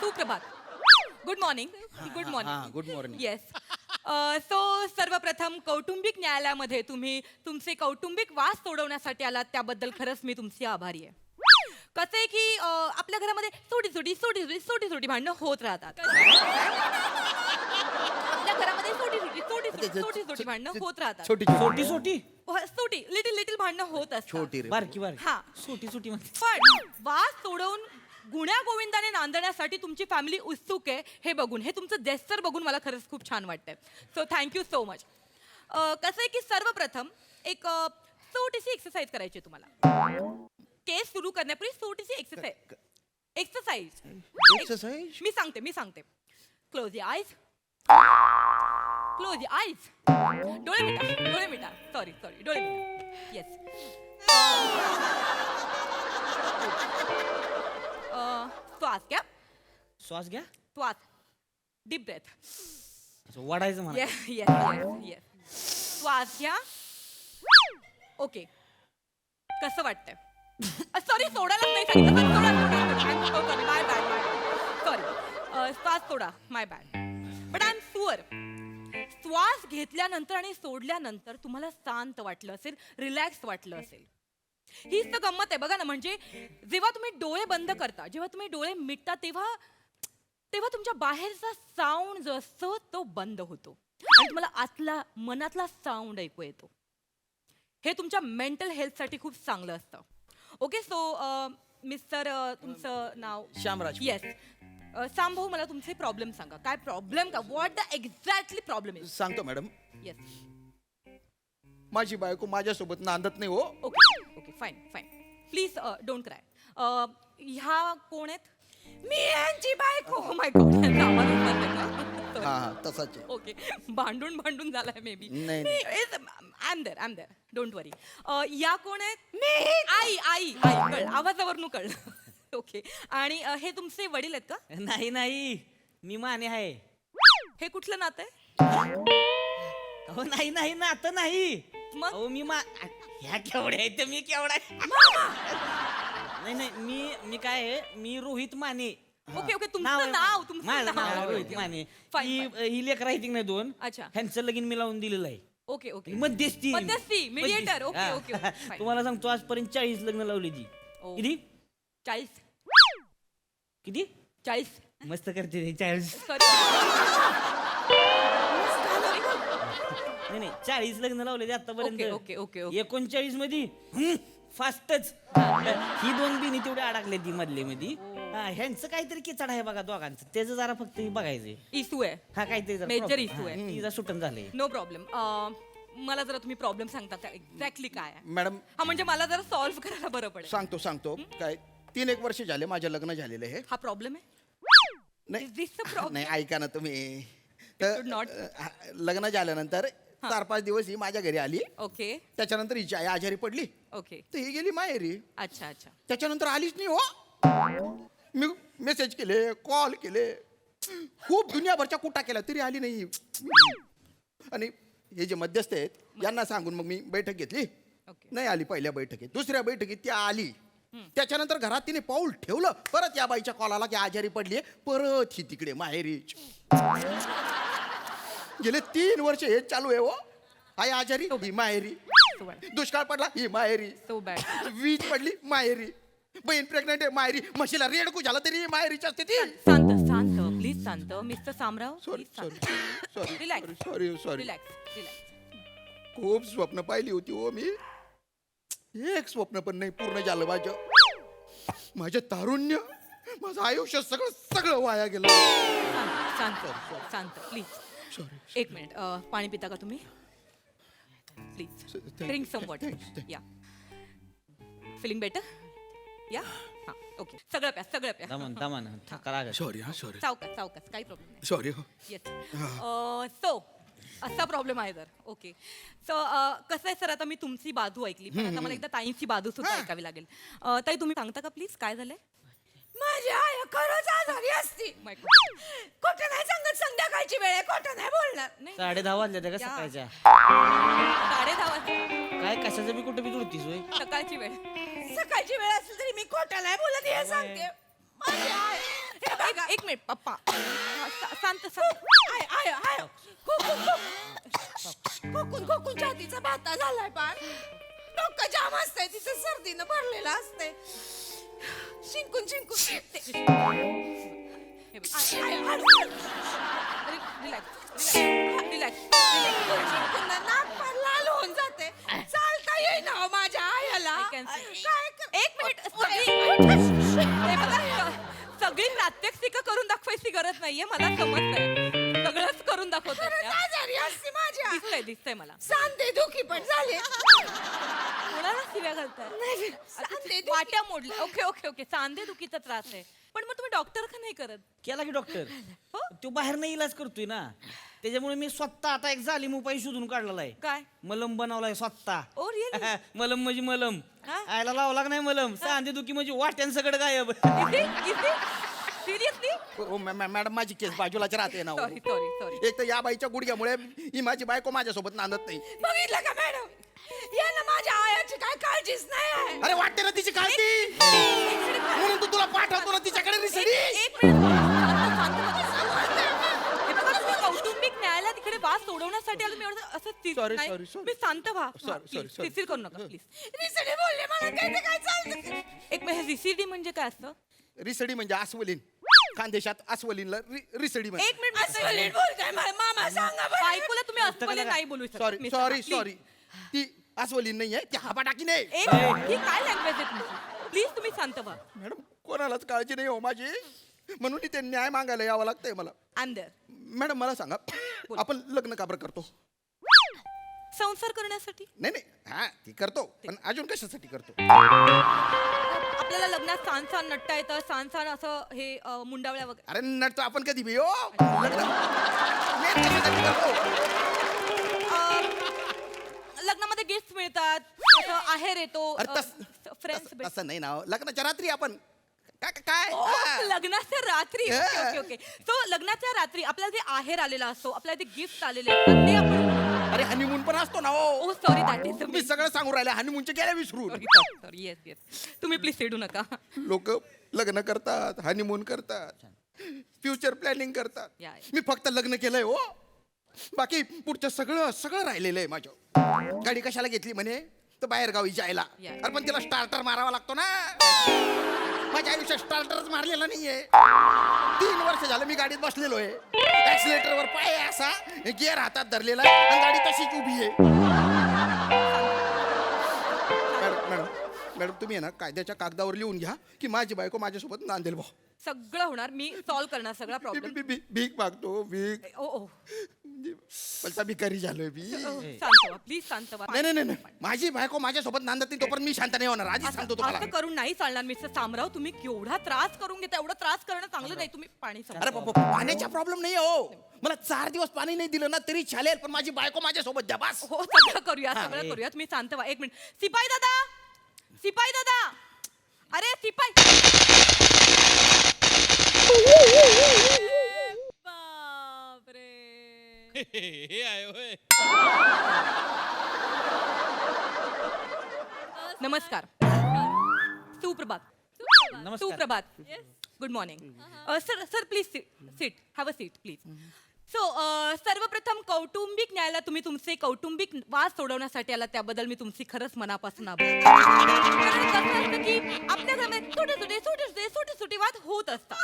सुप्रभात. Good morning. Good morning. Good morning. Yes. So सर्वप्रथम कौटुंबिक न्यायालयामध्ये तुम्ही तुमचे कौटुंबिक वाद सोडवण्यासाठी आलात त्याबद्दल खरंच मी तुमची आभारी आहे. कसं आहे की आपल्या घरामध्ये छोटी भांडणं होत राहतात. आपल्या घरामध्ये छोटी भांडणं होत राहतात. छोटी छोटी छोटी छोटी लिटिल भांडणं होत असतात. छोटी रे. बारकी बारकी हा. छोटी छोटी म्हणते. पण वाद सोडवून गुण्या गोविंदाने नांदण्यासाठी तुमची फॅमिली उत्सुक आहे हे बघून, हे तुमचं जेस्चर बघून मला खरंच खूप छान वाटतंय. So thank you so much. कसं आहे की सर्वप्रथम एक छोटीशी एक्सरसाइज करायची आहे तुम्हाला. केस सुरू करण्यापूर्वी छोटीशी एक्सरसाइज. एक्सरसाइज. मी सांगते. Close your eyes. डोळे मिटा. सॉरी डोळे मिटा. येस. श्वास घ्या श्वास. Deep breath. असं वाढायचं मला. येस. श्वास घ्या. ओके. कसं वाटतंय? सॉरी, सोडायलाच नाही सांगितलं. My bad. सॉरी. श्वास सोडा. My bad. But I am sure श्वास घेतल्यानंतर आणि सोडल्यानंतर तुम्हाला शांत वाटलं असेल, रिलॅक्स वाटलं असेल. हीच तर गंमत आहे बघा ना. म्हणजे जेव्हा तुम्ही डोळे बंद करता, जेव्हा तुम्ही डोळे मिटता, तेव्हा तुमच्या बाहेरचा साऊंड जो असतो तो बंद होतो आणि तुम्हाला आतला मनातला साऊंड ऐकू येतो. हे तुमच्या मेंटल हेल्थसाठी खूप चांगलं असतं. ओके. सो मिस्टर, तुमचं नाव? श्यामराज. येस. साम भाऊ, मला तुमचे प्रॉब्लेम सांगा. काय प्रॉब्लेम का? What the exactly problem is? सांगतो मॅडम. येस. माझी बायको माझ्यासोबत नांदत नाही हो. Okay. Fine. Please don't cry. ह्या कोण आहेत? मी यांची बायको. Oh my God. हा तसाच आहे. ओके. भांडून झालाय मे बी. नाही. I am there. Don't worry. या कोण आहेत? मी. आई. कळ, आवाजावरून कळलं. ओके. आणि हे तुमचे वडील आहेत का? नाही मी माने आहे. हे कुठलं नातं आहे? अहो नाही नातं नाही. मग? अहो ह्या केवढ्या आहेत मी केवढा नाही मी काय आहे, मी रोहित माने. ओके. तुमचं आहे नाव? माझं नाव रोहित माने. Fine. ही लेकर आहे नाही दोन. अच्छा. ह्यांचं लगीन मी लावून दिलेलं आहे. ओके. मध्यस्थी मीडिएटर. ओके. तुम्हाला सांगतो, आजपर्यंत 40 लग्न लावली ती. ओ. किती 40. किती 40. मस्त करते ते 40. नाही 40 लग्न लावले ते आतापर्यंत. ओके. 39 मध्ये फास्टच ही दोन बिनी तेवढे अडकले ती मधले मध्ये. ह्यांचं काहीतरी किचड आहे बघा दोघांचं. त्याचं जरा फक्त बघायचंय. इशू आहे. हा काहीतरी Major issue आहे. तिचा सुटन झाले. No problem. मला जरा तुम्ही प्रॉब्लेम सांगता एक्झॅक्टली काय आहे? मॅडम हा, म्हणजे मला जरा सॉल्व्ह करायला बरं पडेल. सांगतो. काय 3-1 वर्ष झाले माझ्या लग्न झालेलं आहे. हा प्रॉब्लेम आहे? नाही. Is this the problem? नाही, ऐका ना तुम्ही. should not. लग्न झाल्यानंतर 4-5 दिवस ही माझ्या घरी आली. ओके. त्याच्यानंतर हिची आई आजारी पडली ओके. तर ही गेली माहेरी. अच्छा. त्याच्यानंतर आलीच नाही हो. मी मेसेज केले, कॉल केले, खूप दुनियाभरच्या कुटा केल्या तरी आली नाही. आणि हे जे मध्यस्थ आहेत यांना सांगून मग मी बैठक घेतली. ओके. नाही आली पहिल्या बैठकीत. दुसऱ्या बैठकीत ती आली. त्याच्यानंतर घरात तिने पाऊल ठेवलं. परत या बाईच्या कॉलाला की आजारी पडली. परत ही तिकडे माहेरी. गेले 3 वर्ष हे चालू आहे हो. आई आजारी, ही माहेरी. So bad. दुष्काळ पडला, ही माहेरी. So bad. वीज पडली, माहेरी. बहीण प्रेग्नेंट आहे, माहेरी. म्हशीला रेडकू झाला तरी माहेरीची असते ती. शांत. प्लीज शांत. मिस्टर सामराव. सॉरी. रिलॅक्स. रिलॅक्स. खूप स्वप्न पाहिली होती हो मी. एक स्वप्न पण नाही पूर्ण झालं माझं तारुण्य, माझं आयुष्य सगळं वाया गेलं. शांत. प्लीज. सॉरी. एक मिनिट. पाणी पिता का तुम्ही? Please drink some water. Yeah. Feeling better? Yeah. हा. ओके. सगळं प्या. दमान थका लागत. सॉरी. सावकाश. काही प्रॉब्लेम नाही. सॉरी हो. येस. सो असा प्रॉब्लेम आहे तर. ओके. सो कसं आहे सर, आता मी तुमची बाजू ऐकली, पण आता मला एकदा ताईंची बाजू सुद्धा ऐकावी लागेल. ताई, तुम्ही सांगता का प्लीज काय झालंय? माझी आई खरंच आजारी असती. खोटं नाही सांगत. संध्याकाळची वेळ आहे, खोटं नाही बोलणार. नाही. 10:30 वाजले त्या का सकाळच्या? 10:30 वाजता. काय कशाचं बी कुठं बी जुळतीस होय. सकाळची वेळ. सकाळची वेळ असेल तरी मी खोटं नाही बोलत हे सांगते. माझी आई. हे बघा. एक मिनिट पप्पा शांत शांत आय आय आय खोकून खोकून छातीचा भाता झालाय पार डोकं जाम असतंय तिचं सर्दीनं भरलेलं असतंय शिंकून शिंकून हे बघ. आय, आय, रिलॅक्स शिंकून नाक पार लाल होऊन जाते चालता येईना हो माझ्या आयाला I can see. काय एक मिनिट सगळी प्रात्यक्षिक करून दाखवायची गरज नाहीये मला समजतंय सगळंच करून दाखवतोय खरंच त्या. आजारी असते माझ्या दिसतंय मला सांधे दुखी पण झाले कोणाला शिव्या घालताय सांधे वाट्या मोडल्या ओके ओके ओके सांधे दुखीचा त्रास आहे पण मग तुम्ही डॉक्टर का नाही करत केला की डॉक्टर हो? तो बाहेर नाही इलाज करतोय ना त्याच्यामुळे मी स्वतः आता एक जालीम उपाय शोधून काढलेला आहे काय मलम बनवलाय स्वतः ओ रिअली मलम म्हणजे मलम हा? आयला लावला का नाही मलम सांधे दुखी म्हणजे वाट्यान सगळं गायब सिरियसली हो, मॅडम माझी केस बाजूलाच राहते ना हो. सॉरी सॉरी सॉरी एक तर या बाईच्या गुडघ्यामुळे ही माझी बायको माझ्यासोबत नांदत नाही बघितलं का मॅडम यांना माझ्या आयाची काय काळजीच नाही आहे अरे वाटते ना तिची काळजी म्हणून तू तुला पाठवतो ना तिच्याकडे रिसडी एक मिनिट हे बघा, तुम्ही कौटुंबिक न्यायालयात इकडे वाद सोडवण्यासाठी आलो मी एवढं असं Sorry, नाही. sorry, sorry. मी शांत व्हा Sorry, sorry. सिसिर करू नका प्लीज रिसडे बोलले मला काय ते काय चालतं एक मिनिट रिसिडी म्हणजे काय असतं रिसडी म्हणजे अस्वलीन खानदेशात अस्वलीनला रिसडी म्हणजे एक मिनिट अस्वलीन बोलताय मला मामा सांगा बरं. बायकोला तुम्ही अस्वली नाही बोलू शकत sorry Please, sorry please. Sorry ती अस्वलीन नाही आहे ती हापाटाकी नाही एक ही काय लँग्वेज आहे तुमची प्लीज तुम्ही शांत व्हा मॅडम कोणालाच काळजी नाही हो माझी म्हणून ते न्याय मागायला यावं लागतंय मला अंदर मॅडम मला सांगा आपण लग्न का बरं करतो संसार करण्यासाठी नाही नाही हा ती करतो पण अजून कशासाठी करतो आपल्याला लग्नात छान छान नटता येतं छान छान असं हे मुंडावळ्या वगैरे अरे नटतो आपण कधी बी हो लग्न main कशासाठी करतो लग्नामध्ये गिफ्ट मिळतात असं आहेर येतो अरे फ्रेंड्स तसं नाही ना हो. लग्नाच्या रात्री आपण काय हा. लग्नाच्या रात्री Yeah. ओके ओके सो लग्नाच्या रात्री आपल्याला जे आहेर आलेला असतो आपल्याला ते गिफ्ट आलेले असतात ते आपण अरे हनीमून पण असतो ना हो ओ सॉरी दॅट इज तुम्ही सगळं सांगू राहिले हनीमूनचे गेल्या विसरून सॉरी येस येस तुम्ही प्लीज सेडू नका लोक लग्न करतात हनीमून करतात फ्युचर प्लॅनिंग करतात Yeah. मी फक्त लग्न केलंय हो बाकी पुढचं सगळं सगळं राहिलेलं आहे माझ्या गाडी कशाला घेतली म्हणे तर बाहेर गावी जायला Yeah. अरे पण तिला स्टार्टर मारावा लागतो ना माझ्या आयुष्यात स्टार्टरच मारलेला नाहीये 3 वर्ष झालं मी गाडीत बसलेलो आहे ऍक्सिलेटरवर पाय आहे असा गिअर हातात धरलेला आहे आणि गाडी तशीच उभी आहे मॅडम मॅडम मॅडम तुम्ही आहे ना कायद्याच्या कागदावर लिहून घ्या की माझी बायको माझ्यासोबत नांदेल भाऊ सगळं होणार मी सॉल्व्ह करणार सगळा प्रॉब्लेम भीक मागतो भीक ओ ओ पलचा भिकारी झालोय मी शांत व्हा प्लीज शांत व्हा नाही नाही नाही माझी बायको माझ्यासोबत नांदत नाही तोपर्यंत मी शांत नाही होणार आधीच सांगतो तुम्हाला असं करून नाही चालणार मिस्टर सामराव तुम्ही केवढा त्रास करून घेता एवढा त्रास करणं चांगलं नाही तुम्ही पाणी अरे पाण्याचा प्रॉब्लेम नाही हो मला 4 दिवस पाणी नाही दिलं ना तरी चालेल पण माझी बायको माझ्यासोबत द्या बस हो सगळं करूया सगळं करूया तुम्ही शांत व्हा एक मिनिट सिपाई दादा अरे सिपाई बापरे हे आहे होय नमस्कार सुप्रभात नमस्कार. सुप्रभात good morning sir please seat have a seat please so सर्वप्रथम कौटुंबिक न्यायालयात तुम्ही तुमचे कौटुंबिक वाद सोडवण्यासाठी आला त्याबद्दल मी तुमची खरंच मनापासून आभार कारण कसं असतं की आपल्या घरामध्ये छोटे छोटे वाद होत असतात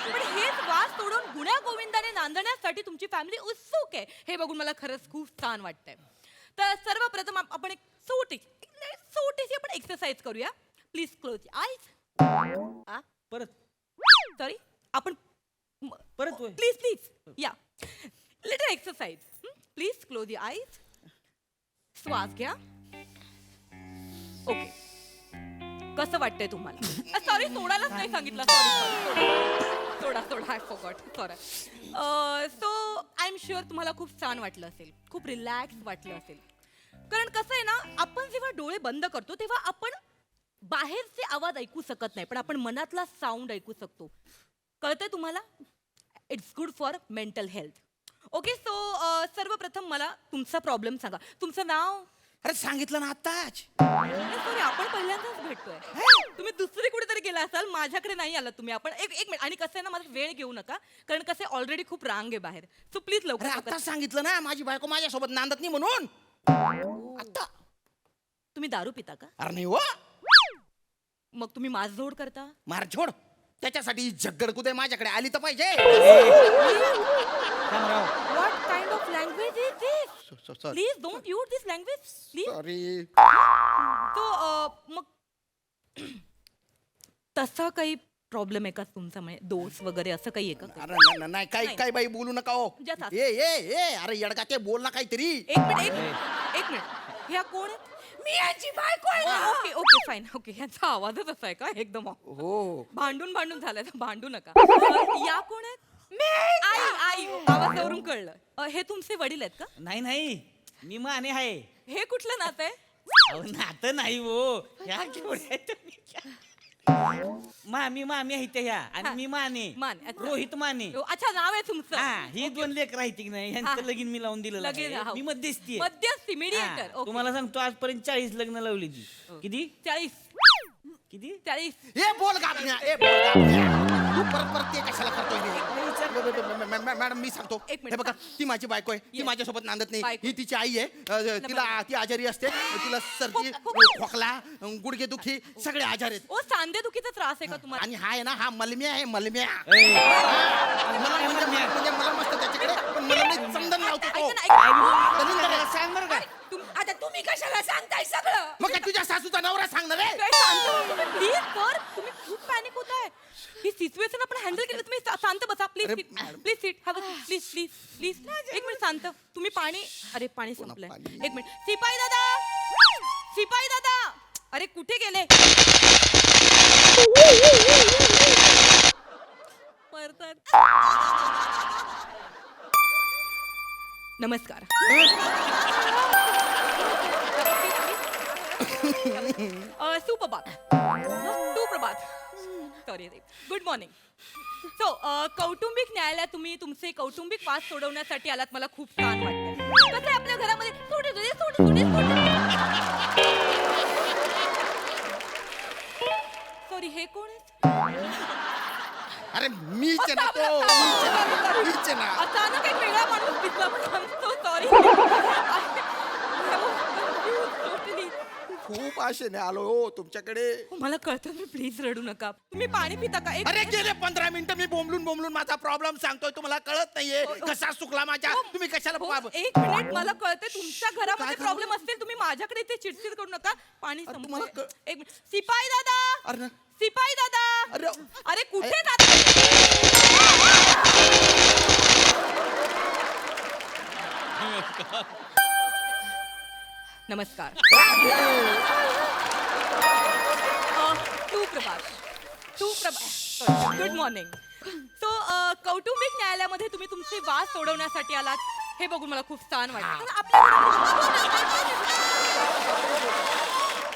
पण हेच वाद सोडून गुण्या गोविंदाने नांदण्यासाठी तुमची फॅमिली उत्सुक आहे हे बघून मला खरंच खूप छान वाटतंय तर सर्वप्रथम आपण एक छोटीशी आपण एक्सरसाइज करूया प्लीज क्लोज आईज परत सॉरी आपण परत होय. प्लीज या little exercise please close your eyes श्वास घ्या ओके कसं वाटतंय तुम्हाला सॉरी सोडायलाच नाही सांगितलं sorry soda I forgot sorry so I am sure तुम्हाला खूप छान वाटलं असेल खूप रिलॅक्स वाटलं असेल कारण कसं आहे ना आपण जेव्हा डोळे बंद करतो तेव्हा आपण बाहेरचे आवाज ऐकू शकत नाही पण आपण मनातला साऊंड ऐकू शकतो कळतंय तुम्हाला it's good for mental health okay so सर्वप्रथम मला तुमचा प्रॉब्लेम सांगा तुमचं नाव अरे सांगितलं ना आत्ताच. सॉरी आपण पहिल्यांदाच भेटतोय तुम्ही दुसरी कुठेतरी गेला असाल माझ्याकडे नाही आलात तुम्ही आपण एक एक मिनिट आणि कसं आहे ना माझा वेळ घेऊ नका कारण कसं आहे ऑलरेडी खूप रांग आहे बाहेर सो प्लीज अरे लवकर आत्ताच सांगितलं ना माझी बायको माझ्यासोबत नांदत नाही म्हणून. आत्ता. तुम्ही दारू पिता का अरे नाही हो, मग तुम्ही माझोड करता मारझोड. त्याच्यासाठी जग्गड कुदे माझ्याकडे आली तर पाहिजे. Shamrao what kind of language is this sorry please don't use this language please sorry. तो मग तसा काही प्रॉब्लेम आहे का तुमचा म्हणजे दोष वगैरे असं काही आहे का अरे नाही काही नाही. काही बाई बोलू नका हो. Just ask. ए अरे येडका ते बोल ना काहीतरी. एक मिनिट ह्या कोण आहेत मी यांची बायको आहे ना. ओके ओके फाईन ओके ह्यांचा आवाजच असा आहे का एकदम हो भांडून झालाय तर भांडू नका या कोण आहेत आई आई आवाजावरून कळलं हे तुमचे वडील आहेत का नाही मी माने आहे. हे कुठलं नातं आहे अहो नातं नाही हो ह्या केवढ्या तुम्ही. मामी आहे त्या ह्या आणि हा. मी माने माने, अच्छा. रोहित माने. अच्छा नाव आहे तुमचं हा ही दोन लेकर आहेत की नाही हा. ह्यांचं लगीन मी लावून दिलं लगीन, आहे. हो. मी मध्यस्थी आहे. मध्यस्थी मीडिएटर हा, तुम्हाला सांगतो आजपर्यंत 40 लग्न लावली ती. किती 40 किती 40 ए बोल गाबन्या ए बोल गाबन्या. तू परत ते कशाला करतोय रे? मॅडम मी सांगतो एक मिनिट. हे बघा ती माझी बायको आहे ती Yes. माझ्यासोबत नांदत नाही बायको. ही तिची आई आहे तिला ती आजारी असते तिला सर्दी खोकला गुडघे दुखी सगळे आजार आहेत ओ सांधेदुखीचा त्रास आहे का तुम्हाला आणि हा आहे ना हा मलम्या आहे मलम्या. ए, म्हणजे मला मस्त त्याच्याकडे पण मला नाही चंदन लावतो तो. ऐका ना, ऐका ना. दलिंदर आहे. सांग बरं का आता तुम्ही कशाला सांगताय सगळं. मग काय तुझ्या सासूचा नवरा सांगणार आहे. काय शांत व्हा तुम्ही प्लीज सर तुम्ही खूप पॅनिक होताय ही सिच्युएशन आपण हँडल केली तुम्ही शांत बसा प्लीज अरे, please seat have please please please एक मिनिट शांत तुम्ही पाणी अरे पाणी संपलंय पाणी? एक मिनिट सिपाई दादा अरे कुठे गेले परत नमस्कार सुप्रभात सॉरी गुड मॉर्निंग सो कौटुंबिक न्यायालयात तुम्ही तुमचे कौटुंबिक वाद सोडवण्यासाठी आलात मला खूप छान वाटतं कसं आहे आपल्या घरामध्ये सॉरी हे कोण आहेत अरे मीच आहे ना तो मीच आहे ना. अचानक एक वेगळा माणूस दिसला पण सॉरी खूप आशेने आलो हो तुमच्याकडे. मला कळतं तुम्ही प्लीज रडू नका तुम्ही पाणी पिता का एक अरे गेले 15 मिनिटं मी बोंबलून माझा प्रॉब्लेम सांगतोय तुम्हाला कळत नाहीये कसा चुकला माझ्या. तुम्ही कशाला एक मिनिट मला कळतंय तुमच्या घरामध्ये काय प्रॉब्लेम असतील तुम्ही माझ्याकडे इथे चिडचिड करू नका पाणी अरे संपलंय. तुम्हाला एक मिनिट सिपाई दादा अरे सिपाई दादा अरे अरे कुठे जाता नमस्कार सुप्रभात गुड मॉर्निंग सो कौटुंबिक न्यायालयामध्ये तुम्ही तुमचे वाद सोडवण्यासाठी आलात हे बघून मला खूप छान वाटतं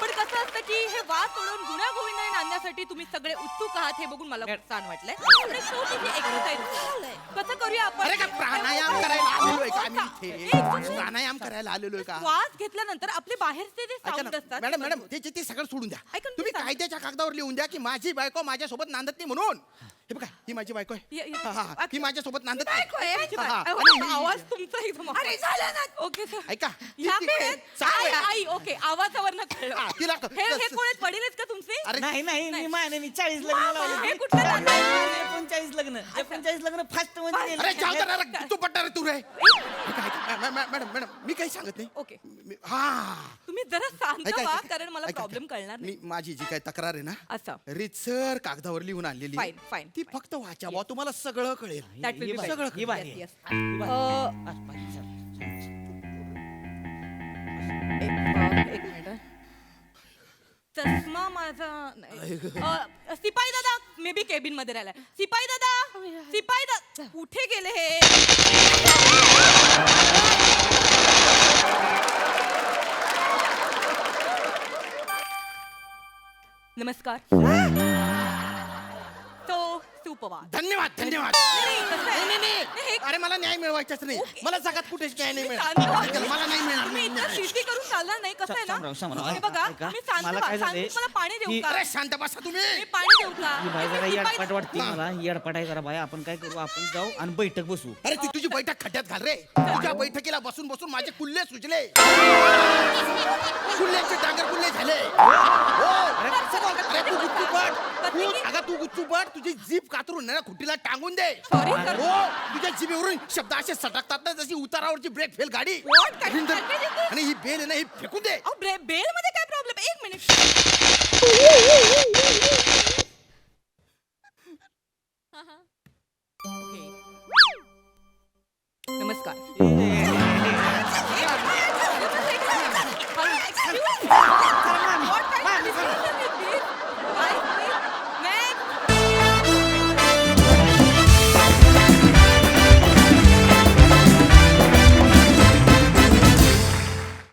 कारण पण कसं असतं की हे वाद सोडवून गुण्यागोविंदाने आणण्यासाठी तुम्ही सगळे उत्सुक आहात हे बघून मला खूप छान वाटलंय पण एक छोटीशी exercise कसं करूया आपण अरे का प्राणायाम करायला आलेलोय का आम्ही एक इथे second. प्राणायाम करायला आलेलोय का. श्वास घेतल्यानंतर आपले बाहेरचे जे ऐका साऊंड ना, असतात मॅडम ते सगळं सोडून द्या. ऐका ना, तुम्ही मी सांग- कायद्याच्या कागदावर लिहून द्या की माझी बायको माझ्यासोबत नांदत नाही म्हणून. हे बघा ही माझी बायको आहे. ये- हा, हा, ही माझ्यासोबत नांदत नाही. बायको आहे, माझी हा, हा. बायको. आणि ही- आवाज तुमचा एकदम अरे झालं ना. ओके सर ऐका ह्या ती- कोण आहेत? सासू आई आहे. आई ओके आवाजावर हा, तिला क- हे कोण आहेत वडील आहेत का तुमचे अरे नाही मी माने मी 40 लग्न लावली. हे कुठलं नातं आहे? 39 लग्न 39 लग्न फास्ट मध्ये अरे जाऊ गेले. दे ना, तू पट्टा रे तू रे. ऐका, ऐका, मॅडम मी काही सांगत नाही. ओके हा तुम्ही जरा शांत ऐका, व्हा ऐका, कारण मला ऐका, प्रॉब्लेम कळणार नाही मी माझी जी काही तक्रार आहे ना असं रितसर कागदावर लिहून आणलेली Fine, fine, ती fine. फक्त वाचा बुवा, तुम्हाला सगळं कळेल. That will be better. सगळं ही बारी Yes, yes. ही बारी. अ, बस, बस, चल. एक मिनिट चष्मा माझा नाही. सिपाई दादा मे बी केबिन मध्ये राहिलाय सिपाई दादा कुठे गेले हे नमस्कार तो सुपवाद धन्यवाद नाही, कसं आहे? नाही, नाही, नाही, हे- अरे अरे मला न्याय मिळवायचाच नाही मला जगात कुठेच न्याय नाही शांत व्हा. मिळणार मला नाही मिळणार तुम्ही नाही इतकं न्याय. शिस्ती करून चालणार नाही कसं आहे शामराव, शामराव, ना हे बघा ऐका. मी शांत मला व्हा. काय शांत झालंय? मला पाणी देऊ का अरे शांत बसा तुम्ही मी पाणी देऊ का ही बाई जरा ही बाई- येडपाट वाटते मला येडपाट आहे जरा बाई आपण काय करू आपण जाऊ आणि बैठक बसू अरे ती तुझी बैठक खड्ड्यात घाल रे तुझ्या बैठकीला बसून बसून माझे कुल्ले सुचले कुल्ल्यांचे डांगर कुल्ले झाले हो. अरे तू गुच्चू पट तू अगं तू गुच्चू पट तुझी जीभ कातरून ना खुटीला टांगून दे Sorry, sir. हो तुझ्या जीभेवरून शब्द असे सटकतात ना जशी उतारावरची ब्रेक फेल गाडी What? काय हिंद- सांगते ते तू? आणि ही बेल आहे ना ही फेकून दे अहो बेल मध्ये काय प्रॉब्लेम एक मिनिट ओके. नमस्कार